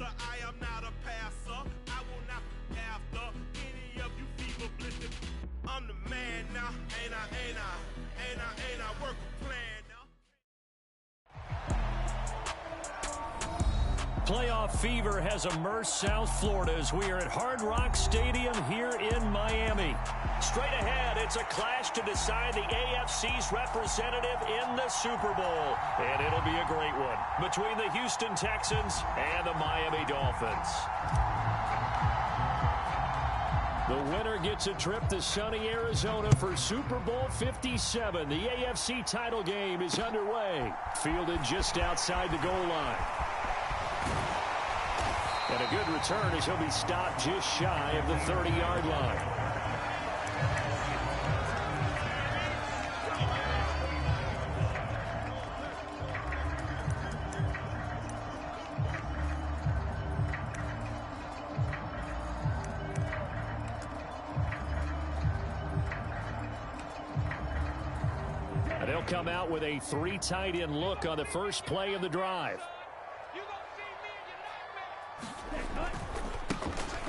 answer. I am not a passer. I will not be after any of you fever blistered. I'm the man now, ain't I work a plan now. Playoff fever has immersed South Florida as we are at Hard Rock Stadium here in Miami. Straight ahead, it's a clash to decide the AFC's representative in the Super Bowl. And it'll be a great one between the Houston Texans and the Miami Dolphins. The winner gets a trip to sunny Arizona for Super Bowl 57. The AFC title game is underway. Fielded just outside the goal line. And a good return as he'll be stopped just shy of the 30-yard line. And they'll come out with a 3 tight end look on the first play of the drive.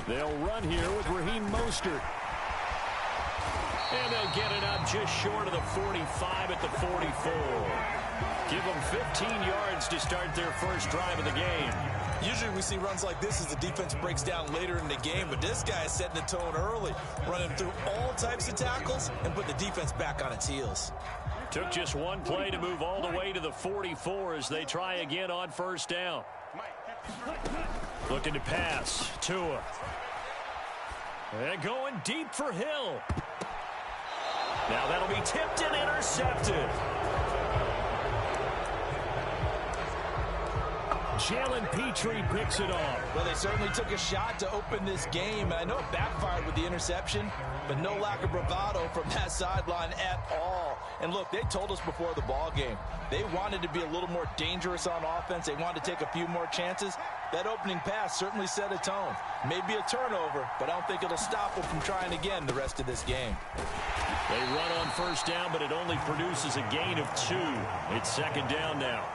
They'll run here with Raheem Mostert. And they'll get it up just short of the 45 at the 44. Give them 15 yards to start their first drive of the game. Usually we see runs like this as the defense breaks down later in the game, but this guy is setting the tone early, running through all types of tackles and putting the defense back on its heels. Took just one play to move all the way to the 44 as they try again on first down. Looking to pass. Tua. And going deep for Hill. Now that'll be tipped and intercepted. Jalen Petrie picks it off. Well, they certainly took a shot to open this game. I know it backfired with the interception, but no lack of bravado from that sideline at all. And look, they told us before the ball game, they wanted to be a little more dangerous on offense. They wanted to take a few more chances. That opening pass certainly set a tone. Maybe a turnover, but I don't think it'll stop them from trying again the rest of this game. They run on first down, but it only produces a gain of 2. It's second down now.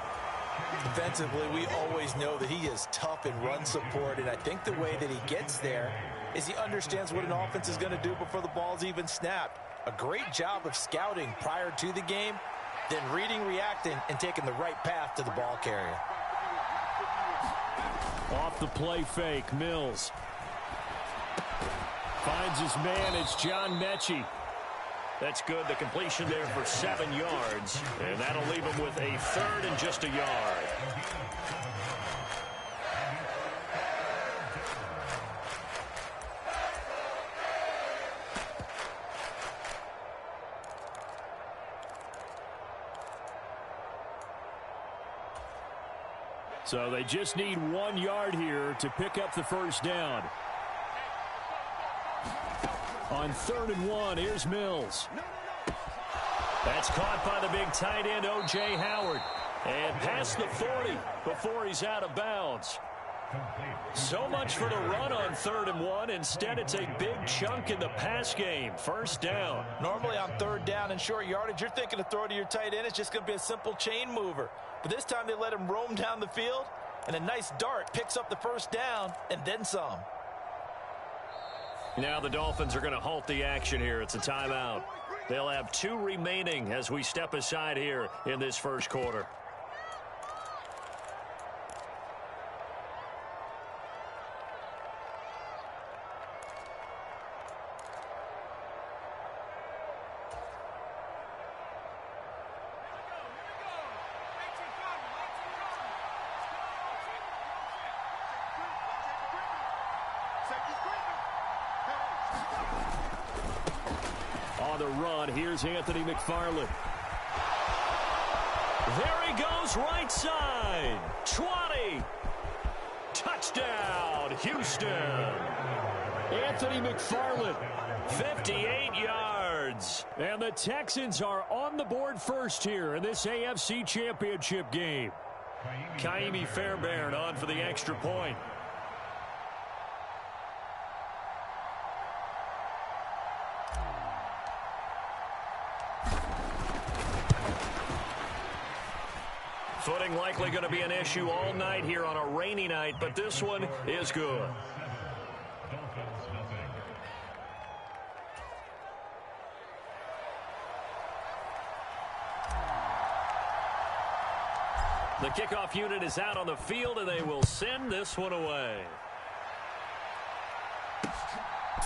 Defensively, we always know that he is tough in run support, and I think the way that he gets there is he understands what an offense is going to do before the ball's even snapped. A great job of scouting prior to the game, then reading, reacting, and taking the right path to the ball carrier. Off the play fake, Mills. Finds his man, it's John Mechie. That's good. The completion there for 7 yards. And that'll leave him with a 3rd and just a yard. So they just need 1 yard here to pick up the first down. On 3rd and 1, here's Mills. That's caught by the big tight end, O.J. Howard. And past the 40 before he's out of bounds. So much for the run on 3rd and 1. Instead, it's a big chunk in the pass game. First down. Normally on 3rd down and short yardage, you're thinking to throw to your tight end. It's just going to be a simple chain mover. But this time they let him roam down the field, and a nice dart picks up the first down and then some. Now the Dolphins are going to halt the action here. It's a timeout. They'll have 2 remaining as we step aside here in this first quarter. On the run, here's Anthony McFarland. There he goes, right side. 20. Touchdown, Houston. Anthony McFarland, 58 yards. And the Texans are on the board first here in this AFC Championship game. Kaimi Fairbairn on for the extra point. Footing likely going to be an issue all night here on a rainy night, but this one is good. The kickoff unit is out on the field, and they will send this one away.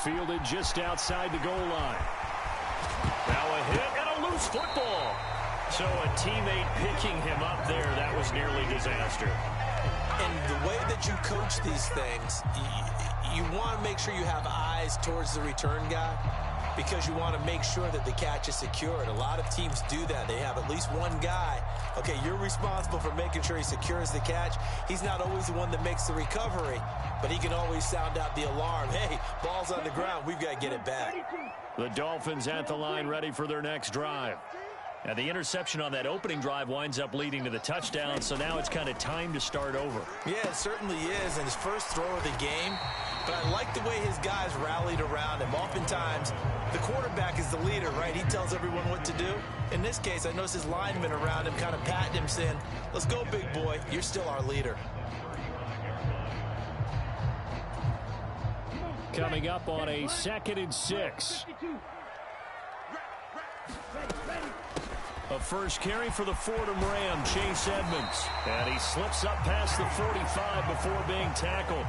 Fielded just outside the goal line. Now a hit and a loose football. So a teammate picking him up there, that was nearly disaster. And the way that you coach these things, you want to make sure you have eyes towards the return guy because you want to make sure that the catch is secured. A lot of teams do that. They have at least one guy. Okay, you're responsible for making sure he secures the catch. He's not always the one that makes the recovery, but he can always sound out the alarm. Hey, ball's on the ground. We've got to get it back. The Dolphins at the line ready for their next drive. Now, the interception on that opening drive winds up leading to the touchdown, so now it's kind of time to start over. Yeah, it certainly is, and his first throw of the game. But I like the way his guys rallied around him. Oftentimes, the quarterback is the leader, right? He tells everyone what to do. In this case, I noticed his linemen around him kind of patting him, saying, let's go, big boy. You're still our leader. Coming up on a 2nd and 6. A first carry for the Fordham Ram, Chase Edmonds. And he slips up past the 45 before being tackled.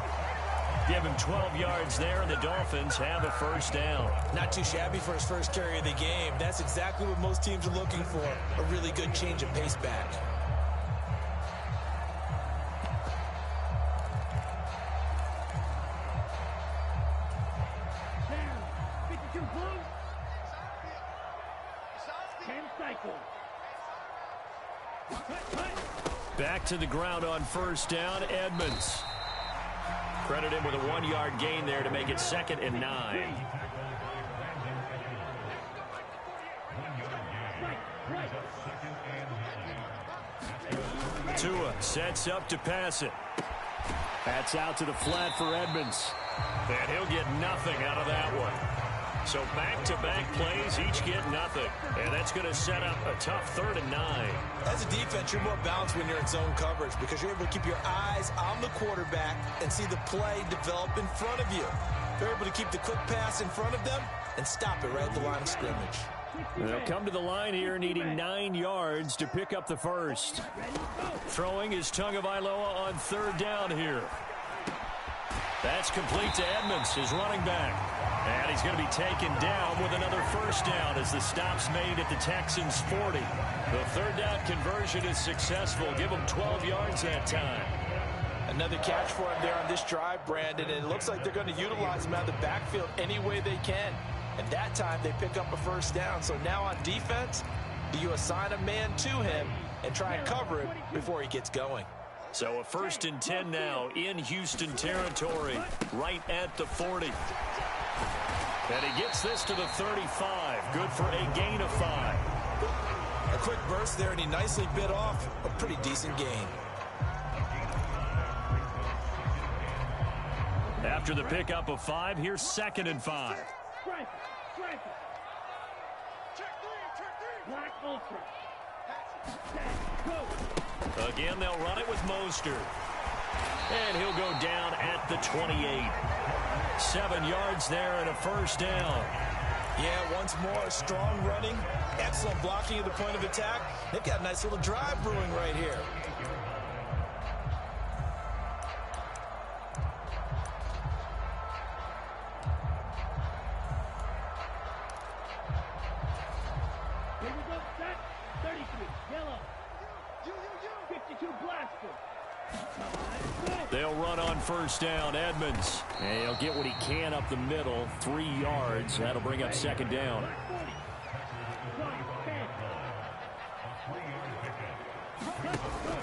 Give him 12 yards there, and the Dolphins have a first down. Not too shabby for his first carry of the game. That's exactly what most teams are looking for, a really good change of pace back. Back to the ground on first down, Edmonds. Credit him with a 1-yard gain there to make it 2nd and 9. Tua sets up to pass it. That's out to the flat for Edmonds. And he'll get nothing out of that one. So back-to-back plays, each get nothing. And that's going to set up a tough 3rd and 9. As a defense, you're more balanced when you're in zone coverage because you're able to keep your eyes on the quarterback and see the play develop in front of you. They're able to keep the quick pass in front of them and stop it right at the line of scrimmage. They'll come to the line here needing 9 yards to pick up the first. Throwing is Tagovailoa on 3rd down here. That's complete to Edmonds, his running back. And he's going to be taken down with another first down as the stop's made at the Texans' 40. The 3rd down conversion is successful. Give him 12 yards that time. Another catch for him there on this drive, Brandon, and it looks like they're going to utilize him out of the backfield any way they can. And that time they pick up a first down. So now on defense, do you assign a man to him and try and cover it before he gets going? So a 1st and 10 now in Houston territory, right at the 40. And he gets this to the 35. Good for a gain of 5. A quick burst there, and he nicely bit off a pretty decent gain. After the pickup of 5, here's 2nd and 5. Again, they'll run it with Mostert. And he'll go down at the 28. 7 yards there and a first down. Yeah, once more, strong running, excellent blocking at the point of attack. They've got a nice little drive brewing right here. Here we go, set, 33, yellow, 52, Blaster. They'll run on first down, Edmonds. And he'll get what he can up the middle, 3 yards. That'll bring up 2nd down.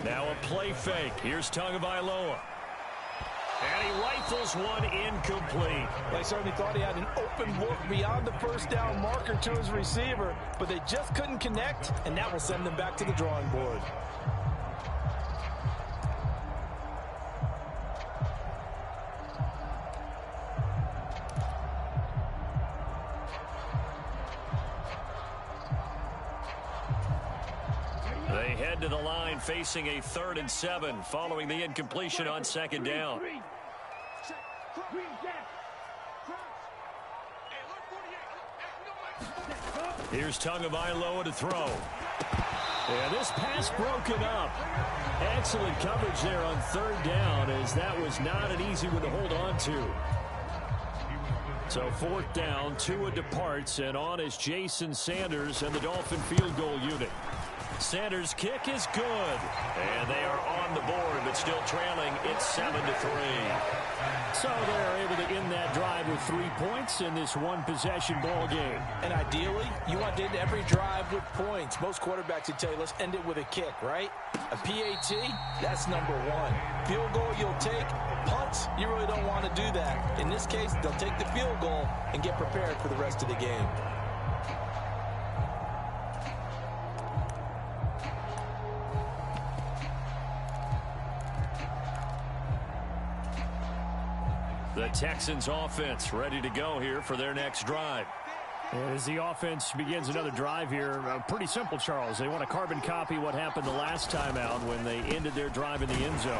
Now a play fake. Here's Tagovailoa. And he rifles one incomplete. They certainly thought he had an open look beyond the first down marker to his receiver, but they just couldn't connect, and that will send them back to the drawing board. They head to the line facing a 3rd and 7 following the incompletion on 2nd down. Here's Tagovailoa to throw. And this pass broken up. Excellent coverage there on 3rd down, as that was not an easy one to hold on to. So 4th down, Tua departs, and on is Jason Sanders and the Dolphin field goal unit. Sanders' kick is good, and they are on the board, but still trailing. It's 7-3. So they're able to end that drive with 3 points in this one-possession ball game. And ideally, you want to end every drive with points. Most quarterbacks would tell you, let's end it with a kick, right? A PAT, that's number 1. Field goal you'll take. Punts, you really don't want to do that. In this case, they'll take the field goal and get prepared for the rest of the game. The Texans offense ready to go here for their next drive. And as the offense begins another drive here, pretty simple, Charles. They want to carbon copy what happened the last time out when they ended their drive in the end zone.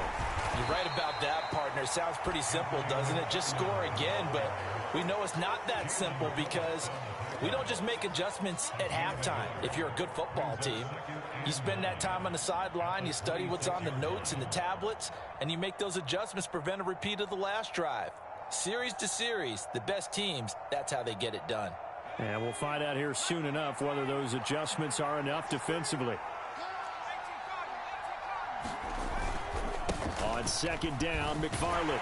You're right about that, partner. Sounds pretty simple, doesn't it? Just score again, but we know it's not that simple because we don't just make adjustments at halftime. If you're a good football team, you spend that time on the sideline, you study what's on the notes and the tablets, and you make those adjustments to prevent a repeat of the last drive. Series to series, the best teams, that's how they get it done. And we'll find out here soon enough whether those adjustments are enough defensively. On 2nd down, McFarland.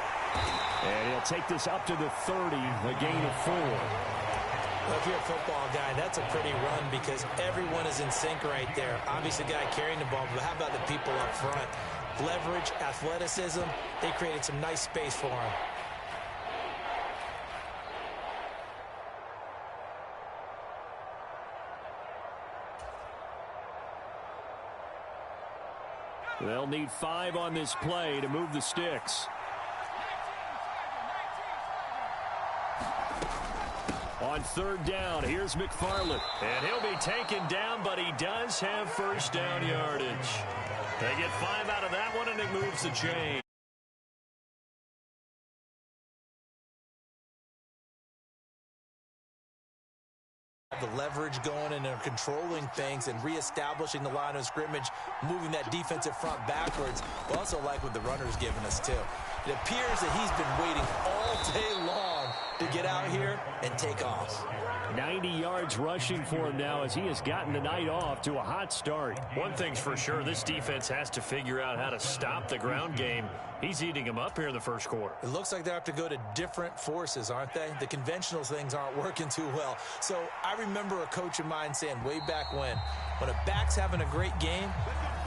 And he'll take this up to the 30, a gain of 4. Well, if you're a football guy, that's a pretty run because everyone is in sync right there. Obviously, the guy carrying the ball, but how about the people up front? Leverage, athleticism, they created some nice space for him. They'll need 5 on this play to move the sticks. On 3rd down, here's McFarland. And he'll be taken down, but he does have first down yardage. They get 5 out of that one, and it moves the chain. The leverage going and they're controlling things and reestablishing the line of scrimmage, moving that defensive front backwards. We also like what the runner's giving us too. It appears that he's been waiting all day long to get out here and take off. 90 yards rushing for him now as he has gotten the night off to a hot start. One thing's for sure, this defense has to figure out how to stop the ground game. He's eating them up here in the first quarter. It looks like they have to go to different forces, aren't they? The conventional things aren't working too well. So I remember a coach of mine saying way back when a back's having a great game,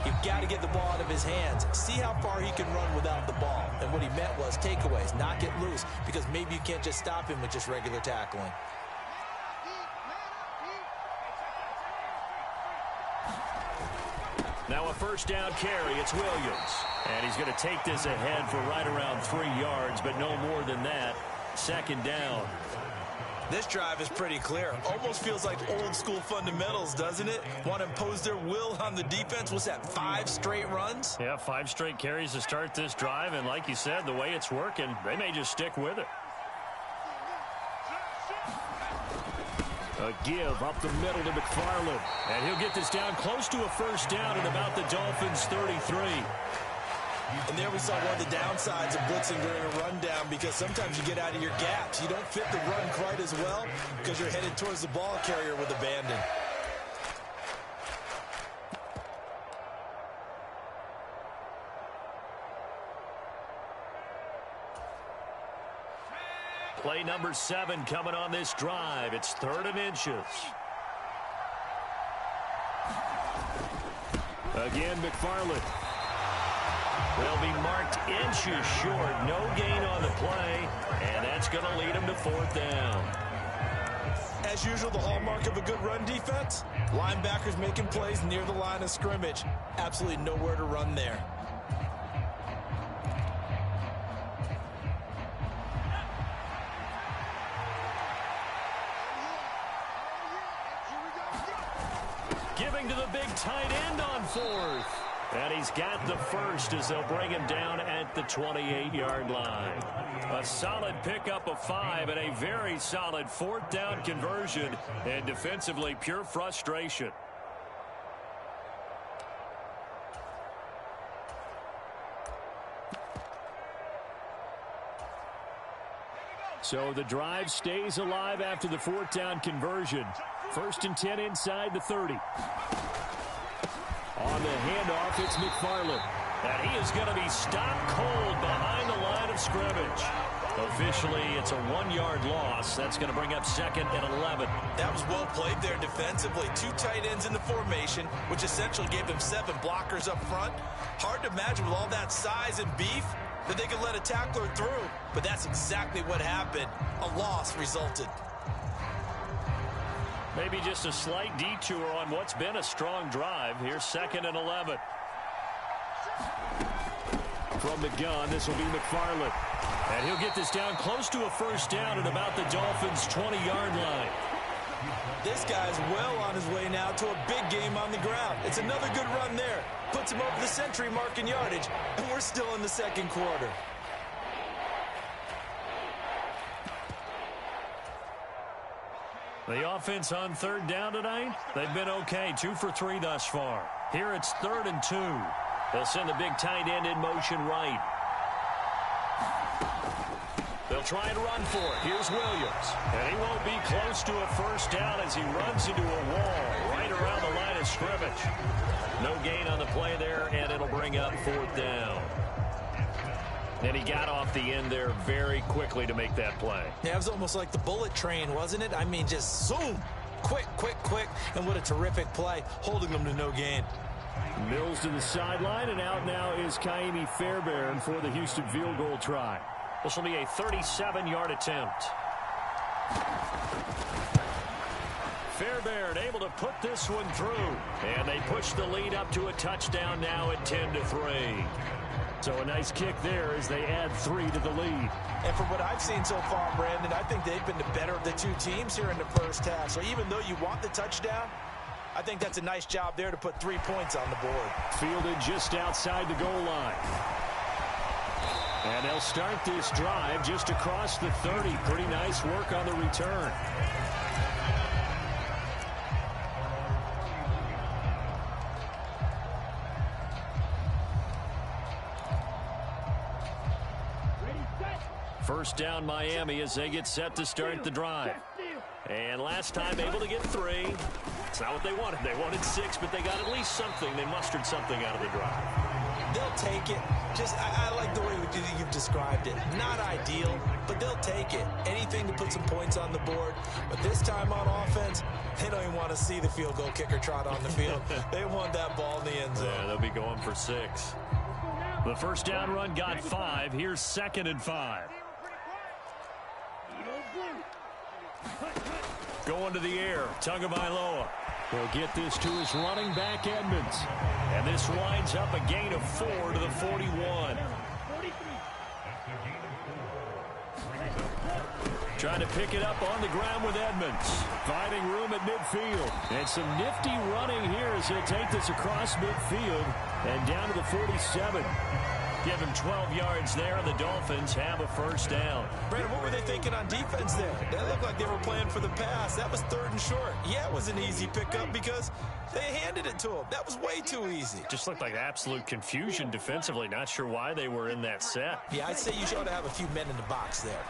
you've got to get the ball out of his hands. See how far he can run without the ball. And what he meant was takeaways, knock it loose, because maybe you can't just stop him with just regular tackling. Now a first down carry, it's Williams. And he's going to take this ahead for right around 3 yards, but no more than that. 2nd down. This drive is pretty clear. Almost feels like old school fundamentals, doesn't it? Want to impose their will on the defense. What's that, 5 straight runs? Yeah, 5 straight carries to start this drive. And like you said, the way it's working, they may just stick with it. A give up the middle to McFarland. And he'll get this down close to a first down at about the Dolphins' 33. And there we saw one of the downsides of blitzing during a rundown, because sometimes you get out of your gaps. You don't fit the run quite as well because you're headed towards the ball carrier with abandon. Play number 7 coming on this drive. It's 3rd and inches. Again, McFarland. They'll be marked inches short. No gain on the play, and that's going to lead them to 4th down. As usual, the hallmark of a good run defense, linebackers making plays near the line of scrimmage. Absolutely nowhere to run there. Giving to the big tight end on 4th. And he's got the first as they'll bring him down at the 28-yard line. A solid pickup of 5 and a very solid 4th down conversion. And defensively, pure frustration. So the drive stays alive after the 4th down conversion. 1st and 10 inside the 30. On the handoff, it's McFarland. And he is going to be stopped cold behind the line of scrimmage. Officially, it's a 1-yard loss. That's going to bring up 2nd and 11. That was well played there defensively. 2 tight ends in the formation, which essentially gave them 7 blockers up front. Hard to imagine with all that size and beef that they could let a tackler through. But that's exactly what happened. A loss resulted. Maybe just a slight detour on what's been a strong drive. Here's 2nd and 11. From the gun, this will be McFarland. And he'll get this down close to a 1st down at about the Dolphins' 20-yard line. This guy's well on his way now to a big game on the ground. It's another good run there. Puts him over the century mark in yardage, and we're still in the 2nd quarter. The offense on 3rd down tonight, they've been okay. 2 for 3 thus far. Here it's 3rd and 2. They'll send the big tight end in motion right. They'll try and run for it. Here's Williams. And he won't be close to a 1st down as he runs into a wall right around the line of scrimmage. No gain on the play there, and it'll bring up 4th down. And he got off the end there very quickly to make that play. Yeah, it was almost like the bullet train, wasn't it? I mean, just zoom. Quick, quick, quick. And what a terrific play, holding them to no gain. Mills to the sideline, and out now is Kaimi Fairbairn for the Houston field goal try. This will be a 37-yard attempt. Fairbairn able to put this one through. And they push the lead up to a touchdown now at 10-3. So a nice kick there as they add 3 to the lead. And from what I've seen so far, Brandon, I think they've been the better of the 2 teams here in the first half. So even though you want the touchdown, I think that's a nice job there to put 3 points on the board. Fielded just outside the goal line. And they'll start this drive just across the 30. Pretty nice work on the return. First down Miami as they get set to start the drive. And last time able to get 3. It's not what they wanted. They wanted 6, but they got at least something. They mustered something out of the drive. They'll take it. I like the way you've described it. Not ideal, but they'll take it. Anything to put some points on the board. But this time on offense, they don't even want to see the field goal kicker trot on the field. They want that ball in the end zone. Yeah, they'll be going for 6. The first down run got 5. Here's 2nd and 5. Going to the air, Tagovailoa. He'll get this to his running back, Edmonds. And this winds up a gain of 4 to the 41. Trying to pick it up on the ground with Edmonds. Finding room at midfield. And some nifty running here as he'll take this across midfield and down to the 47. Give him 12 yards there, and the Dolphins have a first down. Brandon, what were they thinking on defense there? They looked like they were playing for the pass. That was 3rd and short. Yeah, it was an easy pickup because they handed it to him. That was way too easy. Just looked like absolute confusion defensively. Not sure why they were in that set. Yeah, I'd say you ought to have a few men in the box there.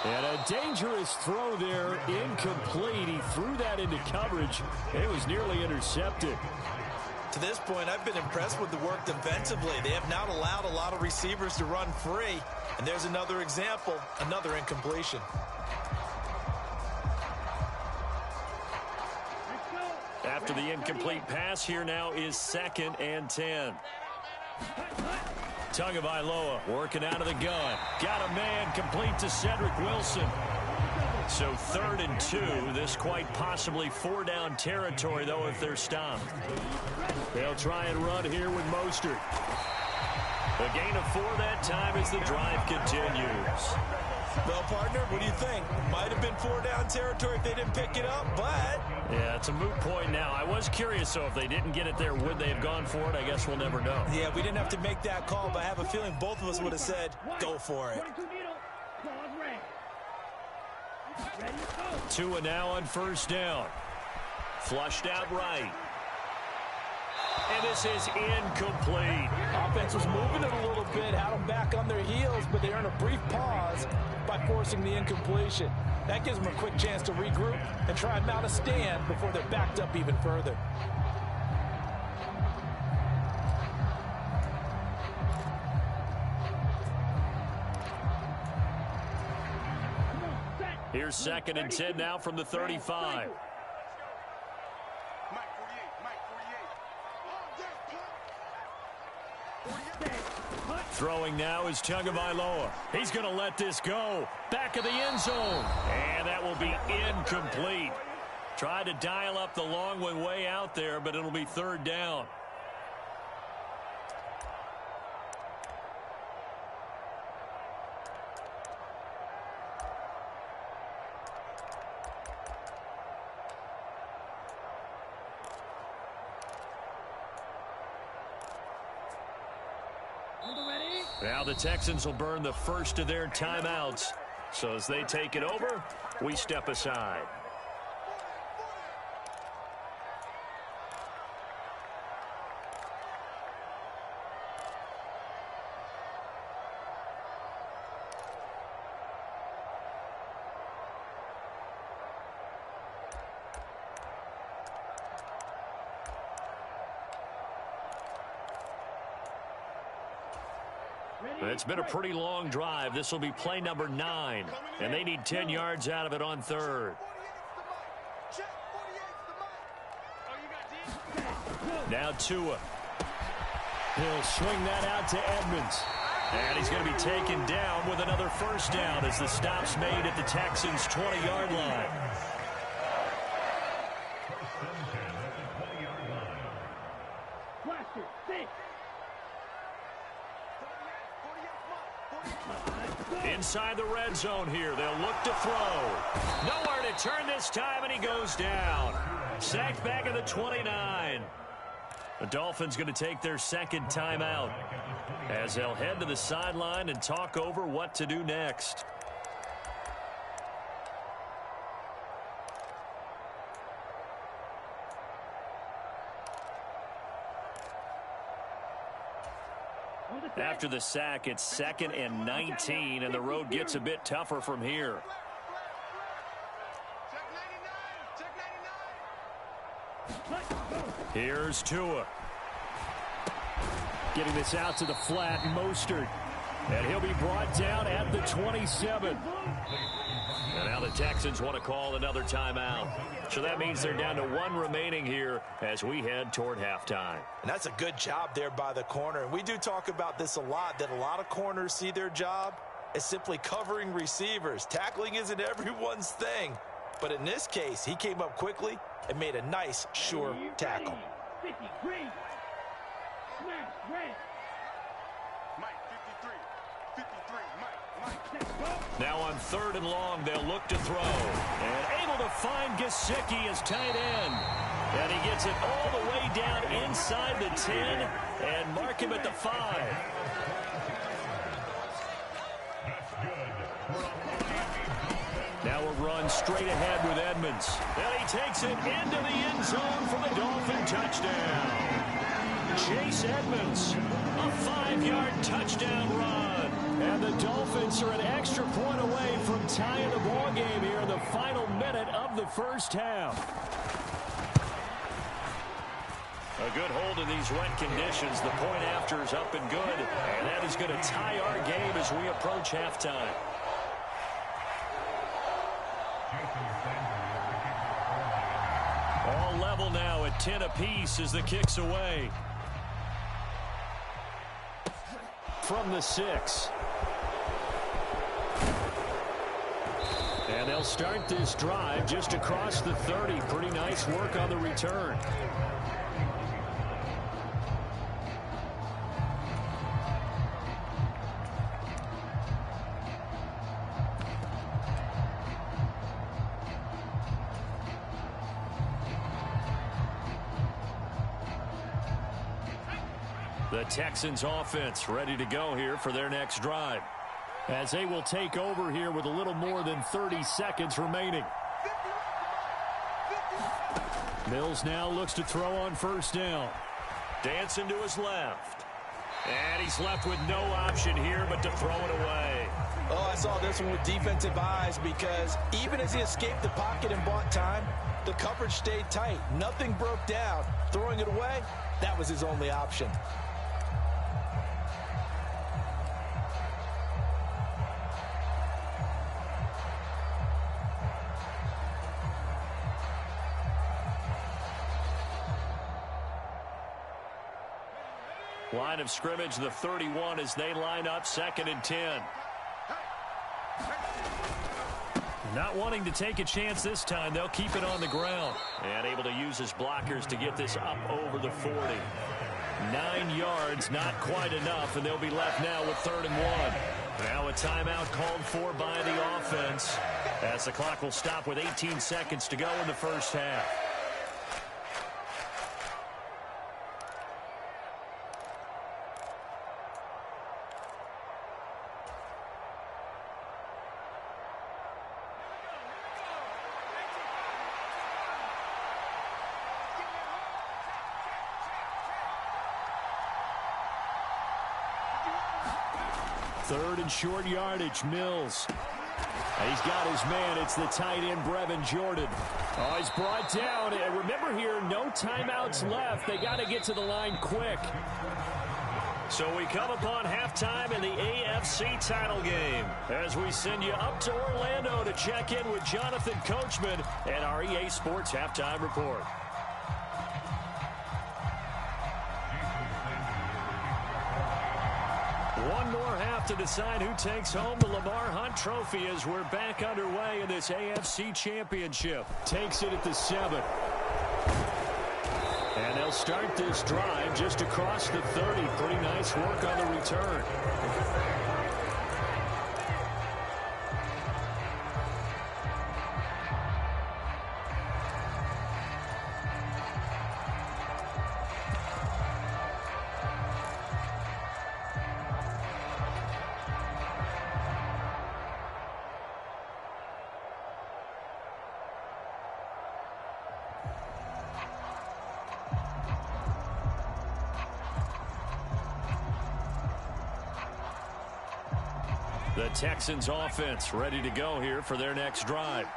And a dangerous throw there, incomplete. He threw that into coverage. It was nearly intercepted. To this point, I've been impressed with the work defensively. They have not allowed a lot of receivers to run free. And there's another example, another incompletion. After the incomplete pass, here now is 2nd and 10. Tagovailoa working out of the gun. Got a man complete to Cedric Wilson. So 3rd and 2. This quite possibly 4-down territory, though, if they're stopped. They'll try and run here with Mostert. A gain of 4 that time as the drive continues. Well, partner, what do you think? Might have been 4 down territory if they didn't pick it up, but... Yeah, it's a moot point now. I was curious, so if they didn't get it there, would they have gone for it? I guess we'll never know. Yeah, we didn't have to make that call, but I have a feeling both of us would have said, go for it. Tua now on first down. Flushed out right. And this is incomplete. Offense was moving it a little bit, had them back on their heels, but they earned a brief pause by forcing the incompletion. That gives them a quick chance to regroup and try and mount a stand before they're backed up even further. Here's 2nd and 10 now from the 35. Throwing now is Tagovailoa. He's going to let this go. Back of the end zone. And that will be incomplete. Tried to dial up the long one way out there, but it'll be 3rd down. Now the Texans will burn the first of their timeouts. So as they take it over, we step aside. It's been a pretty long drive. This will be play number 9, and they need 10 yards out of it on 3rd. Now Tua. He'll swing that out to Edmonds. And he's going to be taken down with another first down as the stop's made at the Texans' 20-yard line. Inside the red zone here. They'll look to throw. Nowhere to turn this time, and he goes down. Sacked back at the 29. The Dolphins going to take their 2nd timeout as they'll head to the sideline and talk over what to do next. After the sack, it's 2nd and 19, and the road gets a bit tougher from here. Here's Tua. Getting this out to the flat, Mostert. And he'll be brought down at the 27. And now the Texans want to call another timeout. So that means they're down to 1 remaining here as we head toward halftime. And that's a good job there by the corner. And we do talk about this a lot, that a lot of corners see their job as simply covering receivers. Tackling isn't everyone's thing. But in this case, he came up quickly and made a nice, sure tackle. 53. Smash, red. Now on 3rd and long, they'll look to throw. And able to find Gesicki as tight end. And he gets it all the way down inside the 10 and mark him at the 5. Now a run straight ahead with Edmonds. And he takes it into the end zone for the Dolphin touchdown. Chase Edmonds, a 5-yard touchdown run. And the Dolphins are an extra point away from tying the ball game here in the final minute of the first half. A good hold in these wet conditions. The point after is up and good. And that is going to tie our game as we approach halftime. All level now at 10 apiece as the kick's away. From the 6. And they'll start this drive just across the 30. Pretty nice work on the return. The Texans offense ready to go here for their next drive, as they will take over here with a little more than 30 seconds remaining. Mills now looks to throw on first down. Dancing to his left. And he's left with no option here but to throw it away. Oh, I saw this one with defensive eyes, because even as he escaped the pocket and bought time, the coverage stayed tight. Nothing broke down. Throwing it away, that was his only option. Line of scrimmage, the 31, as they line up 2nd and 10. Not wanting to take a chance this time. They'll keep it on the ground. And able to use his blockers to get this up over the 40. 9 yards, not quite enough, and they'll be left now with 3rd and 1. Now a timeout called for by the offense, as the clock will stop with 18 seconds to go in the first half. Third and short yardage, Mills. He's got his man. It's the tight end, Brevin Jordan. Oh, he's brought down. And remember here, no timeouts left. They got to get to the line quick. So we come upon halftime in the AFC title game, as we send you up to Orlando to check in with Jonathan Coachman and our EA Sports Halftime Report. One more half to decide who takes home the Lamar Hunt Trophy, as we're back underway in this AFC Championship. Takes it at the 7. And they'll start this drive just across the 30. Pretty nice work on the return. The Texans offense ready to go here for their next drive.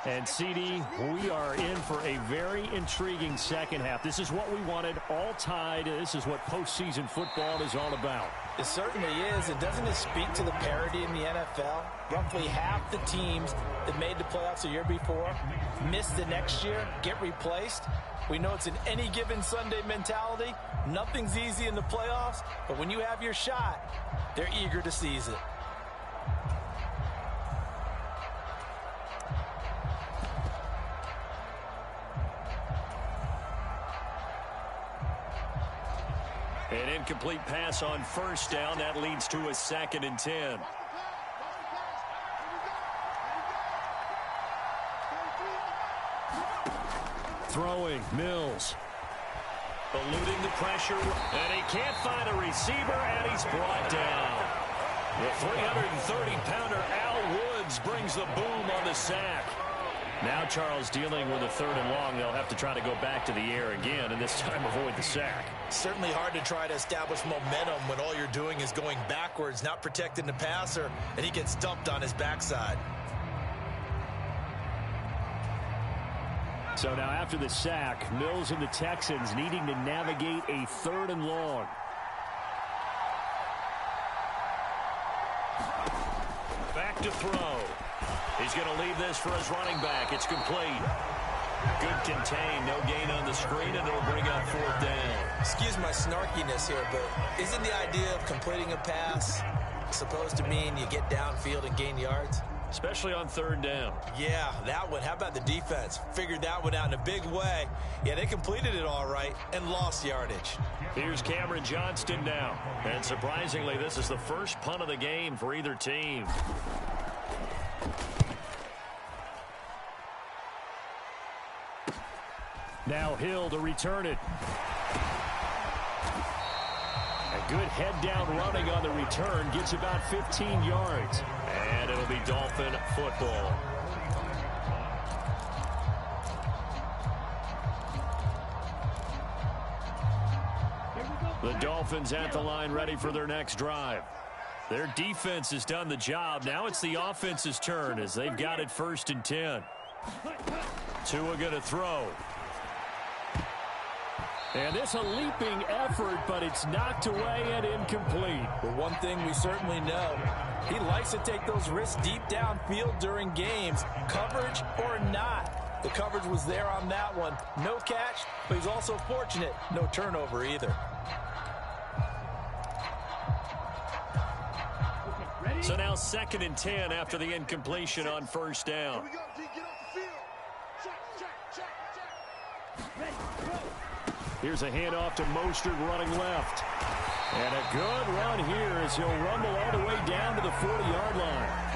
And CD, we are in for a very intriguing second half. This is what we wanted, all tied. This is what postseason football is all about. It certainly is. And doesn't it speak to the parity in the NFL? Roughly half the teams that made the playoffs the year before miss the next year, get replaced. We know it's an any given Sunday mentality. Nothing's easy in the playoffs, but when you have your shot, they're eager to seize it. An incomplete pass on first down. That leads to a 2nd and 10. Throwing, Mills. Eluding the pressure, and he can't find a receiver, and he's brought down. The 330-pounder Al Woods brings the boom on the sack. Now Charles dealing with a 3rd and long. They'll have to try to go back to the air again, and this time avoid the sack. Certainly hard to try to establish momentum when all you're doing is going backwards, not protecting the passer, and he gets dumped on his backside. So now after the sack, Mills and the Texans needing to navigate a 3rd and long. Back to throw. He's going to leave this for his running back. It's complete. Good contain. No gain on the screen, and it'll bring up 4th down. Excuse my snarkiness here, but isn't the idea of completing a pass supposed to mean you get downfield and gain yards? Especially on 3rd down. Yeah, that one. How about the defense? Figured that one out in a big way. Yeah, they completed it all right and lost yardage. Here's Cameron Johnston now. And surprisingly, this is the first punt of the game for either team. Now Hill to return it. Good head-down running on the return. Gets about 15 yards. And it'll be Dolphin football. The Dolphins at the line ready for their next drive. Their defense has done the job. Now it's the offense's turn as they've got it 1st and 10. Tua going to throw. And this a leaping effort, but it's knocked away and incomplete. But one thing we certainly know, he likes to take those risks deep downfield during games, coverage or not. The coverage was there on that one. No catch, but he's also fortunate. No turnover either. So now 2nd and 10 after the incompletion on 1st down. Here's a handoff to Mostert running left. And a good run here as he'll rumble all the way down to the 40-yard line.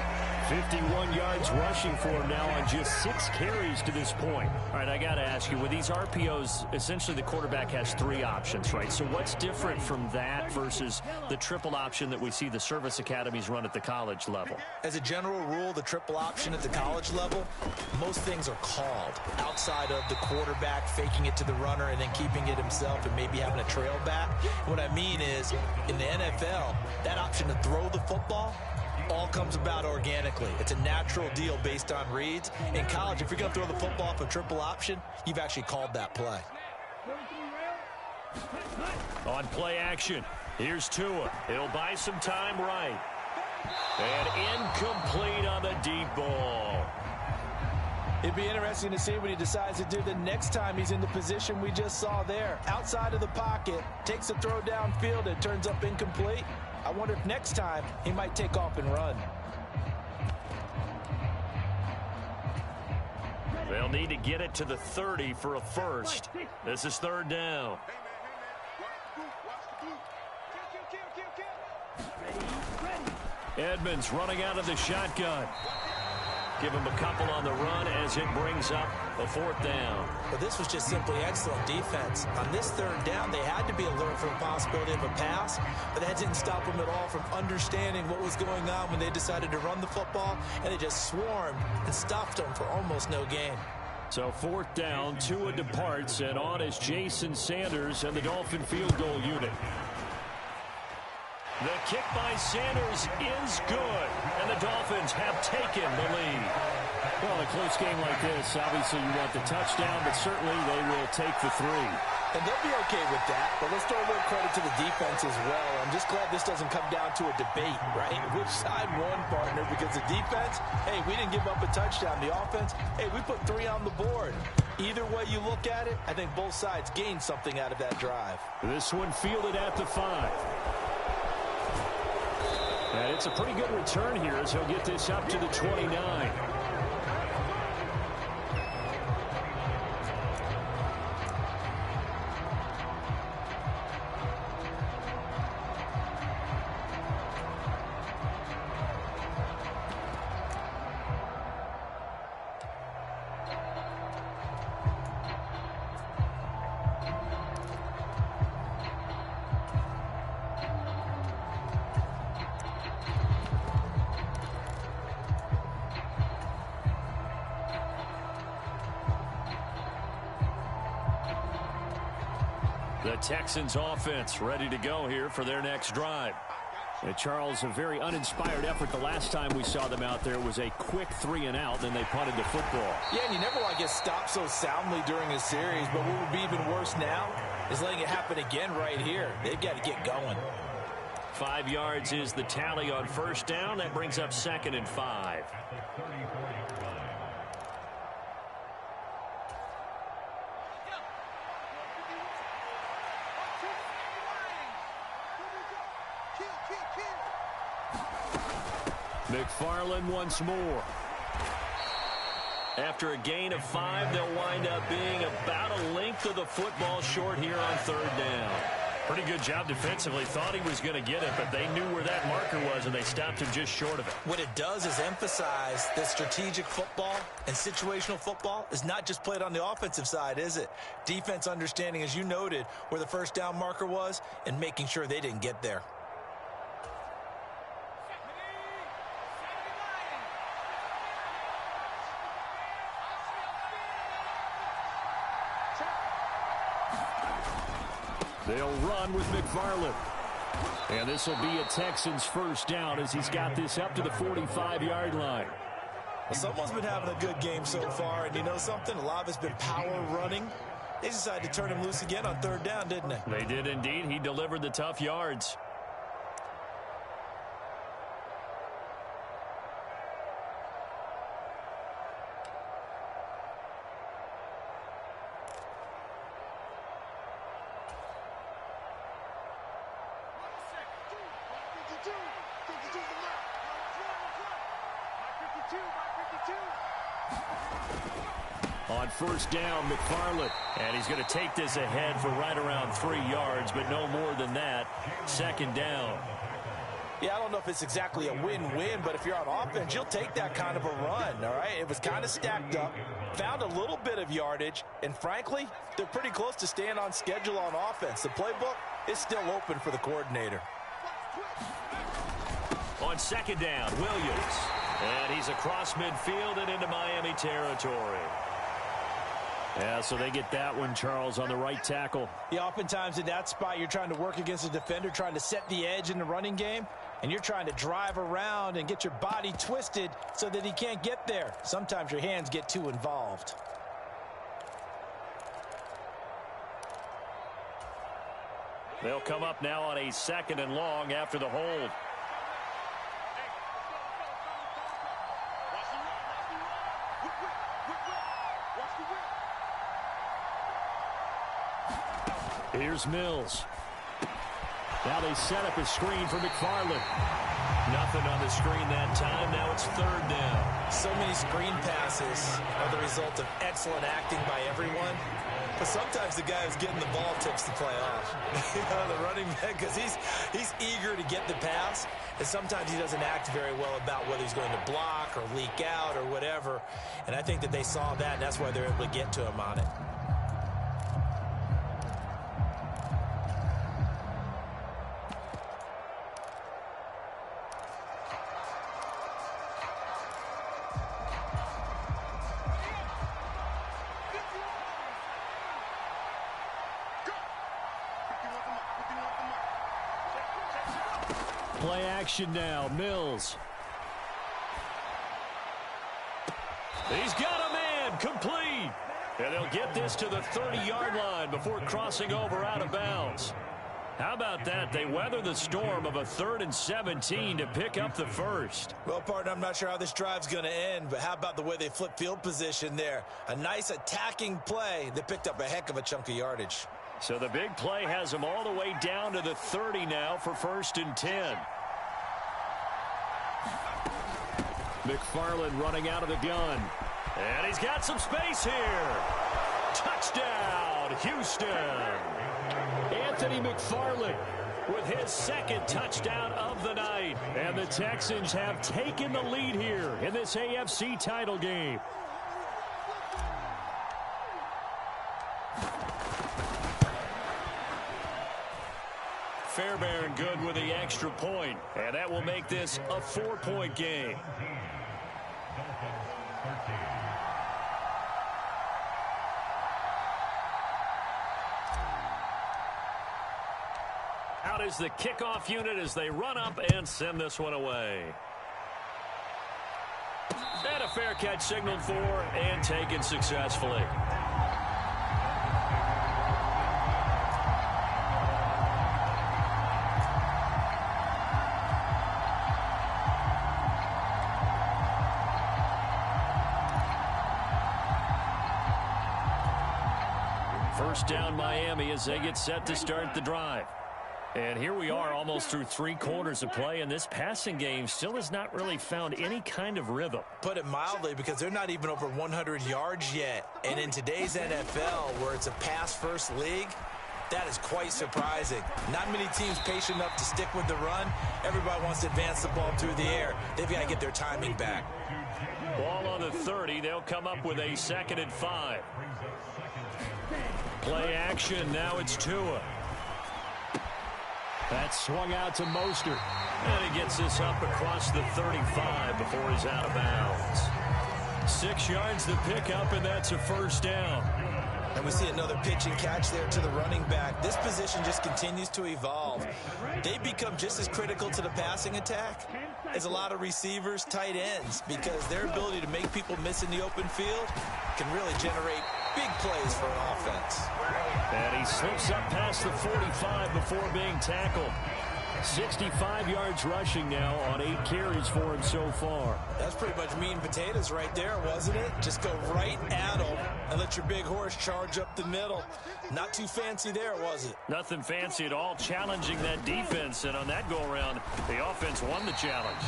51 yards rushing for him now on just 6 carries to this point. All right, I got to ask you, with these RPOs, essentially the quarterback has 3 options, right? So what's different from that versus the triple option that we see the service academies run at the college level? As a general rule, the triple option at the college level, most things are called outside of the quarterback faking it to the runner and then keeping it himself and maybe having a trail back. What I mean is, in the NFL, that option to throw the football all comes about organically. It's a natural deal based on reads. In college, if you're going to throw the football for triple option, you've actually called that play. On play action, here's Tua. He'll buy some time right. And incomplete on the deep ball. It'd be interesting to see what he decides to do the next time he's in the position we just saw there. Outside of the pocket, takes a throw downfield, it turns up incomplete. I wonder if next time he might take off and run. They'll need to get it to the 30 for a first. This is 3rd down. Edmonds running out of the shotgun. Give him a couple on the run as it brings up a 4th down. But this was just simply excellent defense. On this 3rd down, they had to be alert for the possibility of a pass, but that didn't stop them at all from understanding what was going on when they decided to run the football, and they just swarmed and stuffed them for almost no gain. So 4th down, Tua departs, and on is Jason Sanders and the Dolphin field goal unit. The kick by Sanders is good, and the Dolphins have taken the lead. Well, in a close game like this, obviously you want the touchdown, but certainly they will take the 3. And they'll be okay with that, but let's throw a little credit to the defense as well. I'm just glad this doesn't come down to a debate, right? Which side won, partner? Because the defense, hey, we didn't give up a touchdown. The offense, hey, we put 3 on the board. Either way you look at it, I think both sides gained something out of that drive. This one fielded at the 5. And it's a pretty good return here as he'll get this up to the 29. The Texans offense ready to go here for their next drive. Charles, a very uninspired effort. The last time we saw them out there was a quick 3 and out, then they punted the football. Yeah, and you never want to get stopped so soundly during a series, but what would be even worse now is letting it happen again right here. They've got to get going. 5 yards is the tally on 1st down. That brings up 2nd and 5. McFarland once more. After a gain of 5, they'll wind up being about a length of the football short here on 3rd down. Pretty good job defensively. Thought he was going to get it, but they knew where that marker was, and they stopped him just short of it. What it does is emphasize that strategic football and situational football is not just played on the offensive side, is it? Defense understanding, as you noted, where the first down marker was and making sure they didn't get there. They'll run with McFarland. And this will be a Texans first down as he's got this up to the 45-yard line. Well, someone's been having a good game so far, and you know something? A lot of it's been power running. They decided to turn him loose again on third down, didn't they? They did indeed. He delivered the tough yards. On first down, McFarland. And he's going to take this ahead for right around 3 yards, but no more than that. Second down. Yeah, I don't know if it's exactly a win-win, but if you're on offense, you'll take that kind of a run, all right? It was kind of stacked up, found a little bit of yardage, and frankly, they're pretty close to staying on schedule on offense. The playbook is still open for the coordinator. On second down, Williams. And he's across midfield and into Miami territory. Yeah, so they get that one, Charles, on the right tackle. Yeah, oftentimes in that spot, you're trying to work against a defender, trying to set the edge in the running game, and you're trying to drive around and get your body twisted so that he can't get there. Sometimes your hands get too involved. They'll come up now on a second and long after the hold. Here's Mills. Now they set up a screen for McFarland. Nothing on the screen that time. Now it's third down. So many screen passes are the result of excellent acting by everyone. But sometimes the guy who's getting the ball tips the play off. You know, the running back, because he's eager to get the pass, and sometimes he doesn't act very well about whether he's going to block or leak out or whatever. And I think that they saw that, and that's why they're able to get to him on it. Play action now, Mills. He's got a man, complete. And they'll get this to the 30-yard line before crossing over out of bounds. How about that? They weather the storm of a 3rd and 17 to pick up the first. Well, partner, I'm not sure how this drive's going to end, but how about the way they flip field position there? A nice attacking play that picked up a heck of a chunk of yardage. So the big play has them all the way down to the 30 now for 1st and 10. McFarland running out of the gun. And he's got some space here. Touchdown, Houston. Anthony McFarland with his 2nd touchdown of the night. And the Texans have taken the lead here in this AFC title game. Fairbairn good with the extra point, and that will make this a 4-point game. Out is the kickoff unit as they run up and send this one away. And a fair catch signaled for and taken successfully. First down Miami as they get set to start the drive. And here we are almost through 3 quarters of play, and this passing game still has not really found any kind of rhythm. Put it mildly, because they're not even over 100 yards yet. And in today's NFL, where it's a pass-first league, That is quite surprising. Not many teams patient enough to stick with the run. Everybody wants to advance the ball through the air. They've got to get their timing back. Ball on the 30. They'll come up with a 2nd and 5. Play action. Now it's Tua. That's swung out to Mostert. And he gets this up across the 35 before he's out of bounds. 6 yards the pickup, and that's a first down. And we see another pitch and catch there to the running back. This position just continues to evolve. They become just as critical to the passing attack as a lot of receivers, tight ends, because their ability to make people miss in the open field can really generate big plays for an offense. And he slips up past the 45 before being tackled. 65 yards rushing now on 8 carries for him so far. That's pretty much meat and potatoes right there, wasn't it? Just go right at him and let your big horse charge up the middle. Not too fancy there, was it? Nothing fancy at all, challenging that defense. And on that go-around, the offense won the challenge.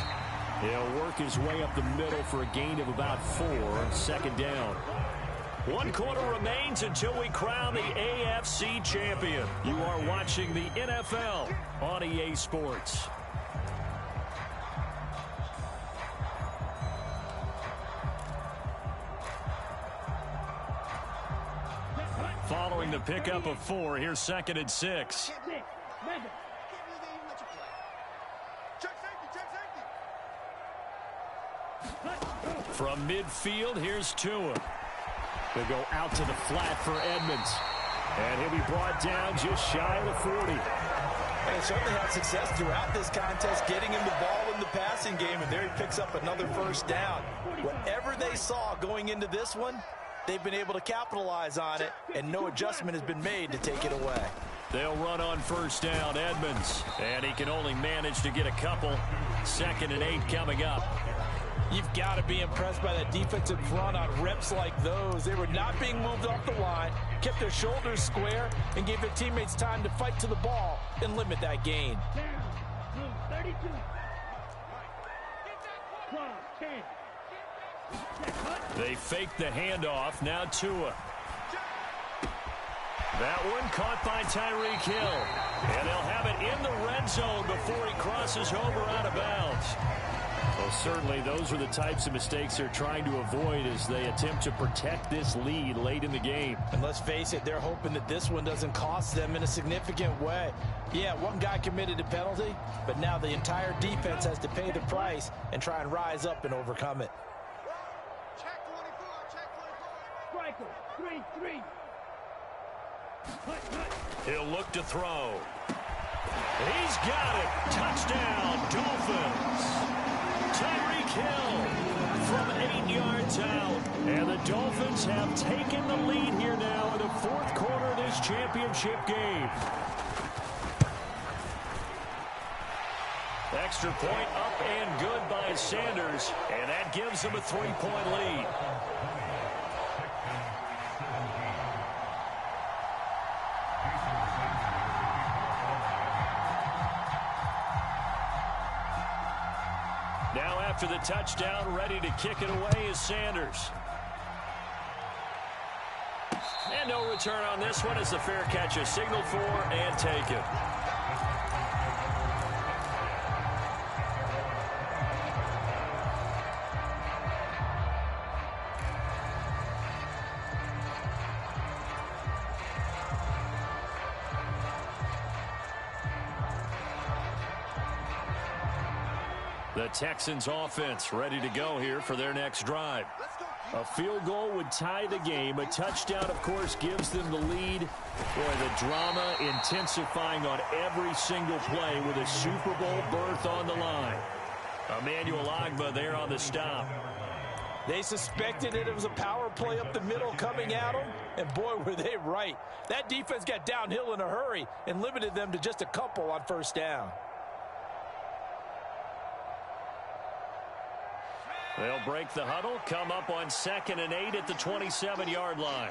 He'll work his way up the middle for a gain of about 4, 2nd down. 1 quarter remains until we crown the AFC champion. You are watching the NFL on EA Sports. Following the pickup of 4, here's 2nd and 6. From midfield, here's Tua. They'll go out to the flat for Edmonds. And he'll be brought down just shy of the 40. And he certainly had success throughout this contest, getting him the ball in the passing game, and there he picks up another first down. Whatever they saw going into this one, they've been able to capitalize on it, and no adjustment has been made to take it away. They'll run on first down, Edmonds. And he can only manage to get a couple. 2nd and 8 coming up. You've got to be impressed by that defensive front on reps like those. They were not being moved off the line, kept their shoulders square, and gave their teammates time to fight to the ball and limit that gain. Down, 32. They fake the handoff. Now Tua. That one caught by Tyreek Hill. And they'll have it in the red zone before he crosses over out of bounds. Well, certainly those are the types of mistakes they're trying to avoid as they attempt to protect this lead late in the game. And let's face it, they're hoping that this one doesn't cost them in a significant way. Yeah, one guy committed a penalty, but now the entire defense has to pay the price and try and rise up and overcome it. Check 24, check 24. Striker, 3-3. He'll look to throw. He's got it. Touchdown, Dolphins. Tyreek Hill from 8 yards out. And the Dolphins have taken the lead here now in the 4th quarter of this championship game. Extra point up and good by Sanders. And that gives them a 3-point lead. Now after the touchdown, ready to kick it away is Sanders. And no return on this one as the fair catch is signaled for and taken. The Texans offense ready to go here for their next drive. A field goal would tie the game. A touchdown, of course, gives them the lead. Boy, the drama intensifying on every single play with a Super Bowl berth on the line. Emmanuel Ogbah there on the stop. They suspected it was a power play up the middle coming at them, and boy, were they right. That defense got downhill in a hurry and limited them to just a couple on first down. They'll break the huddle, come up on 2nd and 8 at the 27-yard line.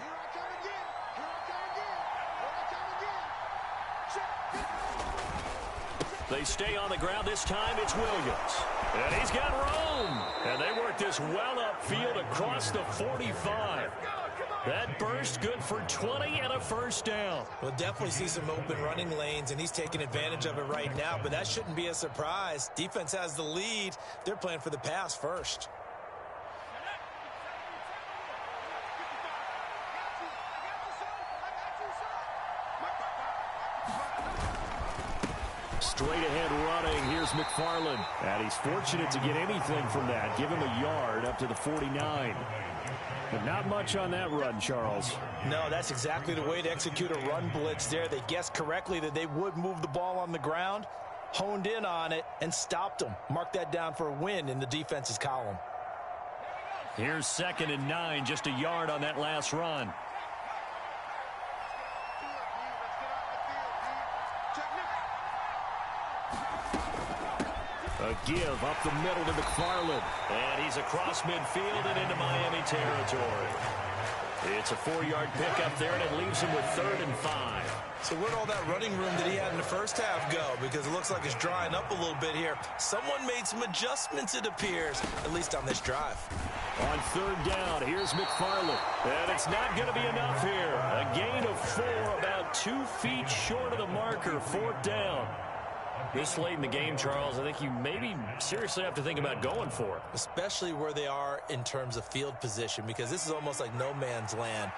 They stay on the ground. This time it's Williams. And he's got room. And they work this well upfield across the 45. That burst good for 20 and a first down. We'll definitely see some open running lanes, and he's taking advantage of it right now, but that shouldn't be a surprise. Defense has the lead. They're playing for the pass first. Straight ahead running. Here's McFarland. And he's fortunate to get anything from that. Give him a yard up to the 49. But not much on that run, Charles. No, that's exactly the way to execute a run blitz there. They guessed correctly that they would move the ball on the ground, honed in on it, and stopped them. Mark that down for a win in the defense's column. Here's 2nd and 9, just a yard on that last run. A give up the middle to McFarland. And he's across midfield and into Miami territory. It's a 4-yard pickup there, and it leaves him with 3rd and 5. So where'd all that running room that he had in the first half go? Because it looks like it's drying up a little bit here. Someone made some adjustments, it appears, at least on this drive. On 3rd down, here's McFarland. And it's not going to be enough here. A gain of 4, about 2 feet short of the marker, 4th down. This late in the game, Charles, I think you maybe seriously have to think about going for it. Especially where they are in terms of field position, because this is almost like no man's land.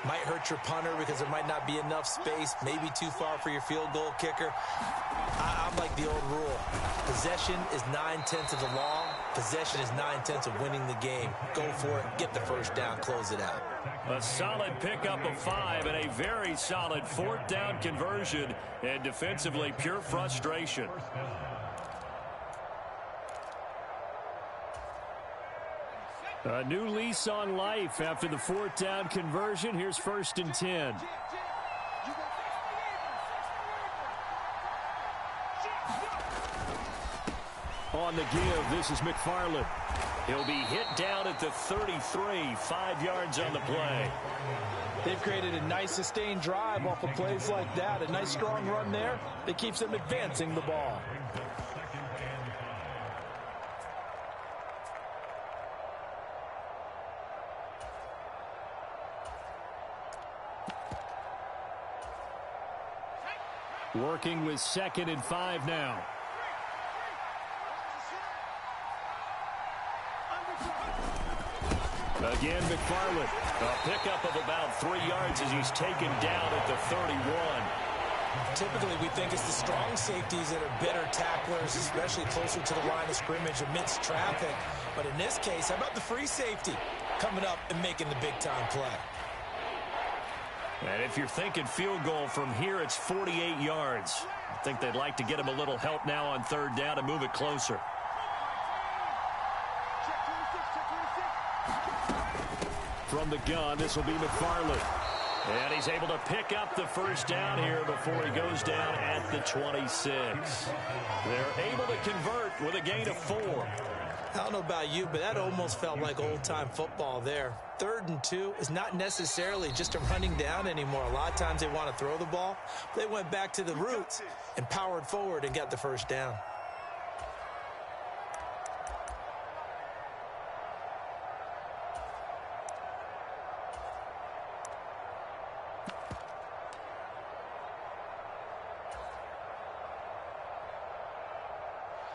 Might hurt your punter because there might not be enough space, maybe too far for your field goal kicker. I'm like the old rule. Possession is 9/10 of the law. Possession is 9/10 of winning the game. Go for it, get the first down, close it out. A solid pickup of 5 and a very solid 4th down conversion, and defensively pure frustration. A new lease on life after the 4th down conversion. Here's 1st and 10. On the give, this is McFarland. He'll be hit down at the 33, 5 yards on the play. They've created a nice sustained drive off of plays like that. A nice strong run there that keeps them advancing the ball. Working with 2nd and 5 now. Again, McFarland. A pickup of about 3 yards as he's taken down at the 31. Typically, we think it's the strong safeties that are better tacklers, especially closer to the line of scrimmage amidst traffic. But in this case, how about the free safety coming up and making the big-time play? And if you're thinking field goal from here, it's 48 yards. I think they'd like to get him a little help now on 3rd down to move it closer. From the gun, this will be McFarland. And he's able to pick up the first down here before he goes down at the 26. They're able to convert with a gain of 4. I don't know about you, but that almost felt like old-time football there. 3rd and 2 is not necessarily just a running down anymore. A lot of times they want to throw the ball. They went back to the roots and powered forward and got the first down.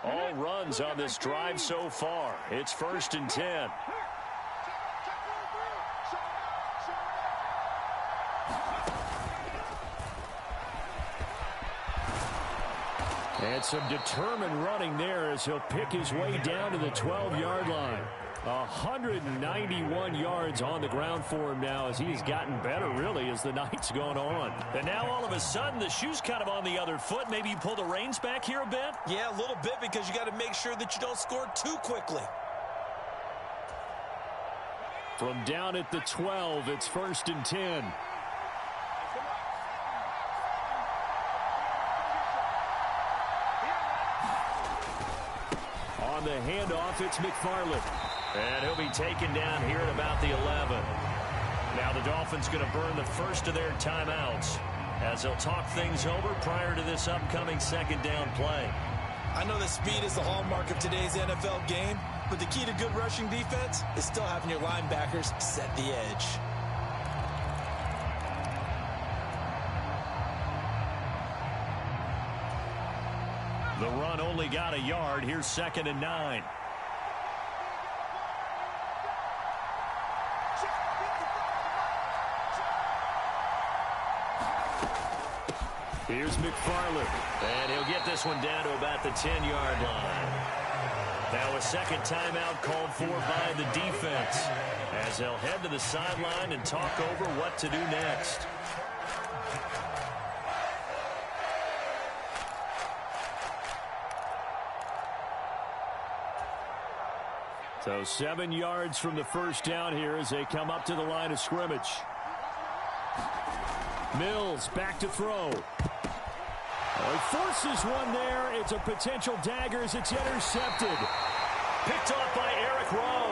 All runs on this drive so far. It's 1st and 10. And some determined running there as he'll pick his way down to the 12-yard line. 191 yards on the ground for him now as he's gotten better, really, as the night's gone on. And now, all of a sudden, the shoe's kind of on the other foot. Maybe you pull the reins back here a bit? Yeah, a little bit, because you got to make sure that you don't score too quickly. From down at the 12, it's 1st and 10. On the handoff, it's McFarland. And he'll be taken down here at about the 11. Now the Dolphins going to burn the first of their timeouts as they'll talk things over prior to this upcoming 2nd down play. I know that speed is the hallmark of today's NFL game, but the key to good rushing defense is still having your linebackers set the edge. only got a yard. Here's 2nd and 9. Here's McFarland, and he'll get this one down to about the 10-yard line. Now a second timeout called for by the defense as they'll head to the sideline and talk over what to do next. So 7 yards from the first down here as they come up to the line of scrimmage. Mills back to throw. He forces one there. It's a potential dagger as it's intercepted. Picked off by Eric Rowe.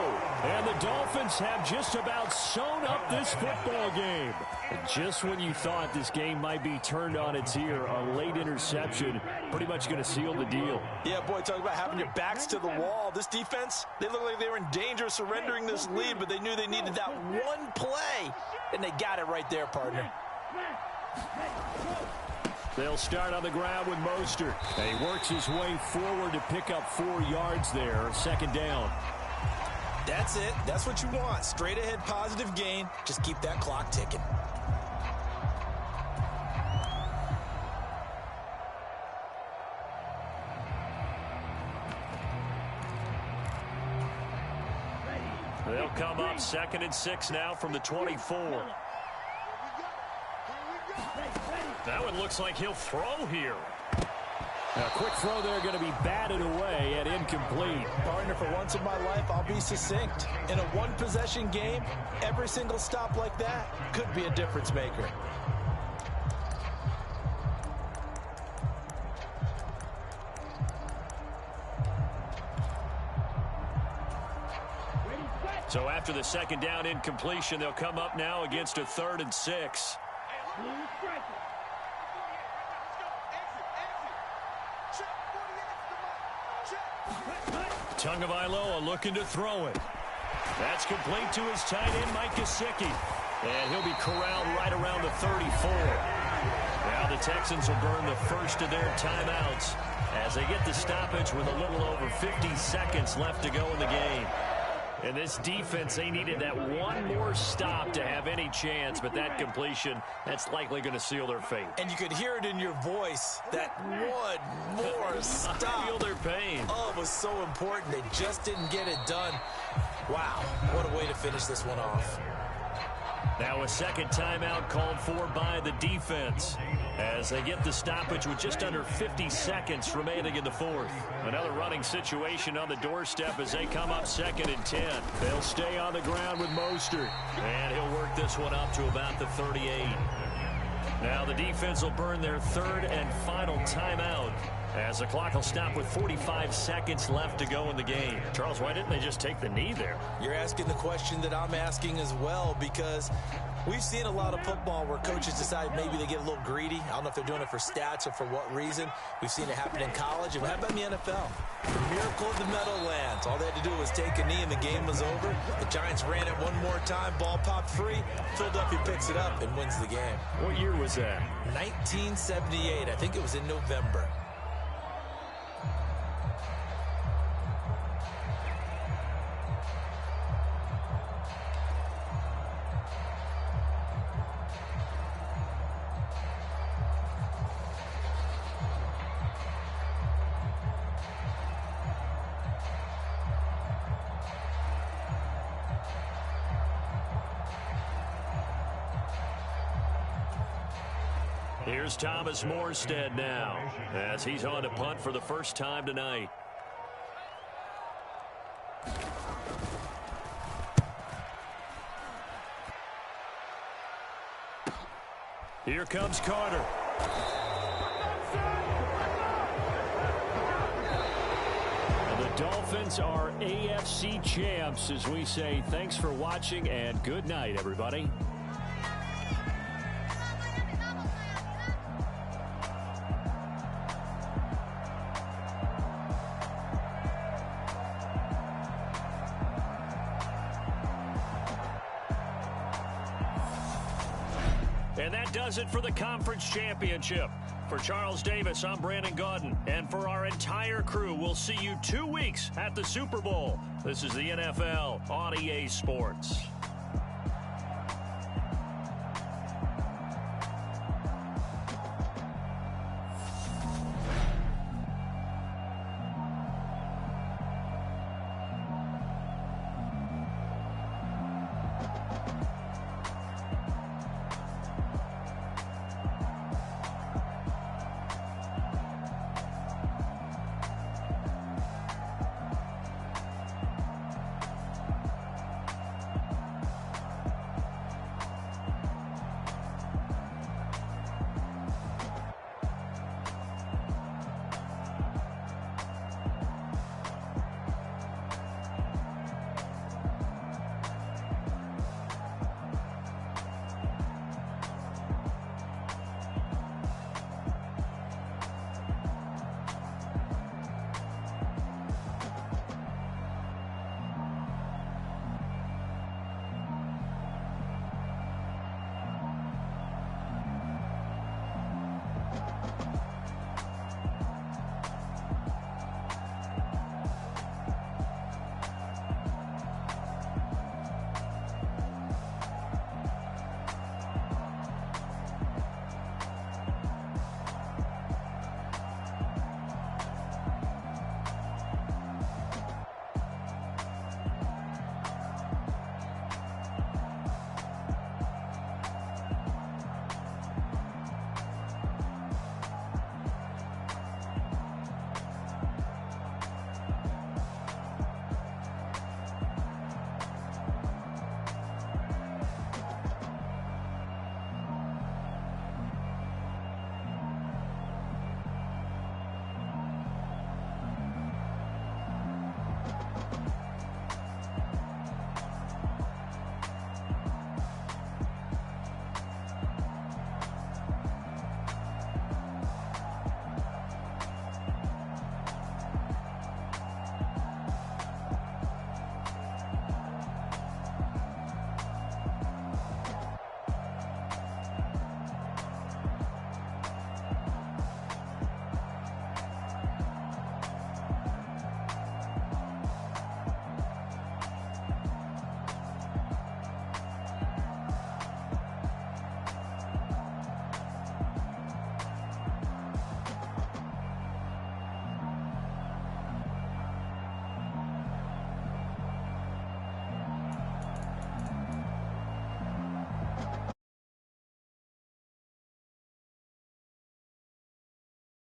And the Dolphins have just about sewn up this football game. And just when you thought this game might be turned on its ear, a late interception pretty much going to seal the deal. Yeah, boy, talk about having your backs to the wall. This defense, they look like they were in danger of surrendering this lead, but they knew they needed that one play, and they got it right there, partner. They'll start on the ground with Mostert. And he works his way forward to pick up 4 yards there. 2nd down. That's it. That's what you want. Straight ahead positive gain. Just keep that clock ticking. They'll come up 2nd and 6 now from the 24. That one looks like he'll throw here. A quick throw there going to be batted away and incomplete. Partner, for once in my life, I'll be succinct. In a one-possession game, every single stop like that could be a difference maker. So after the 2nd down incompletion, they'll come up now against a 3rd and 6. Tagovailoa looking to throw it. That's complete to his tight end, Mike Gesicki. And he'll be corralled right around the 34. Now the Texans will burn the first of their timeouts as they get the stoppage with a little over 50 seconds left to go in the game. And this defense, they needed that one more stop to have any chance, but that completion, that's likely going to seal their fate. And you could hear it in your voice, that one more stop. I feel their pain. Oh, it was so important. They just didn't get it done. Wow, what a way to finish this one off. Now a second timeout called for by the defense as they get the stoppage with just under 50 seconds remaining in the 4th. Another running situation on the doorstep as they come up 2nd and 10. They'll stay on the ground with Mostert, and he'll work this one up to about the 38. Now the defense will burn their 3rd and final timeout as the clock will stop with 45 seconds left to go in the game. Charles, why didn't they just take the knee there? You're asking the question that I'm asking as well, because we've seen a lot of football where coaches decide maybe they get a little greedy. I don't know if they're doing it for stats or for what reason. We've seen it happen in college. And how about in the NFL? The miracle of the Meadowlands. All they had to do was take a knee and the game was over. The Giants ran it one more time. Ball popped free. Philadelphia picks it up and wins the game. What year was that? 1978. I think it was in November. Here's Thomas Morstead now as he's on to punt for the first time tonight. Here comes Carter. And the Dolphins are AFC champs as we say thanks for watching and good night, everybody. And that does it for the conference championship. For Charles Davis, I'm Brandon Gaudin. And for our entire crew, we'll see you 2 weeks at the Super Bowl. This is the NFL on EA Sports.